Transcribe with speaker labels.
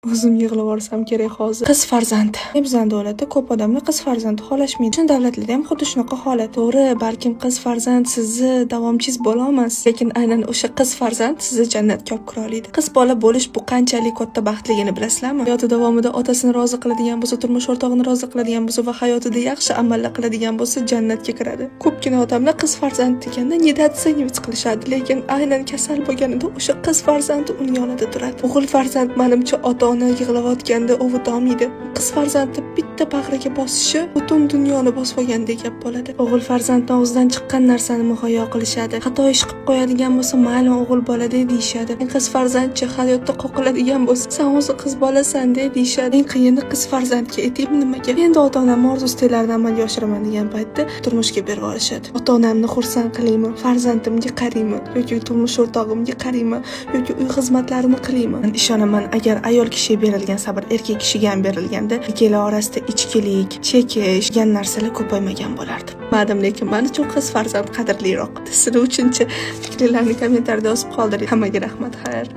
Speaker 1: O'zim yig'lab yuborsam kerak hozir. Qiz farzand. Bizning davlatda ko'p odamlar qiz farzandi xohlashmaydi. Chin davlatlarda ham xuddi shunaqa holat. To'g'ri, balkim qiz farzand sizni davomchingiz bo'la olmas, lekin aynan o'sha qiz farzand sizni jannatga olib kira oladi. Qiz bola bo'lish bu qanchalik katta baxtligini bilasizlarmi? Hayoti davomida otasini rozi qiladigan bo'lsa, turmush o'rtog'ini rozi qiladigan bo'lsa va hayotida yaxshi amallar qiladigan bo'lsa, jannatga kiradi. Ko'pgina odamlar qiz farzand deganda nedatsangiz qilishadi, lekin aynan kasal bo'lganida o'sha qiz farzandi uning yonida turadi. O'g'il farzand menimcha ota-ona yig'layotganda ovutolmaydi. Qiz farzandni bitta bag'riga bosishi butun dunyoni bosib olgandek gap bo'ladi. O'g'il farzandning og'zidan chiqqan narsani muhayyo qilishadi. Xato ish qilib qo'yadigan bo'lsa, mayli o'g'il bolada deyishadi. Qiz farzandchi hayotda qoqiladigan bo'lsa, sen o'zi qiz bolasan deyishadi. Eng qiyini qiz farzandga aytib nimaga? Endi ota-onam orzu-istaklarini amalga oshiraman degan paytda turmushga berib olishadi. Ota-onamni xursand qilaymi, farzandimga qaraymi yoki turmush o'rtog'imga qaraymi yoki uy xizmatlarini qilaymi? Men ishonaman, agar ayol kishiga berilgan sabr erkak kishiga ham berilganda, ikkalar orasida ichkilik, chekish degan narsalar ko'paymagan bo'lardi. Madam, lekin men uchun qiz farzand qadrliroq. Sizlar uchunchi fikrlarni kommentariyada yozib qoldiring. Hammaga rahmat, xayr.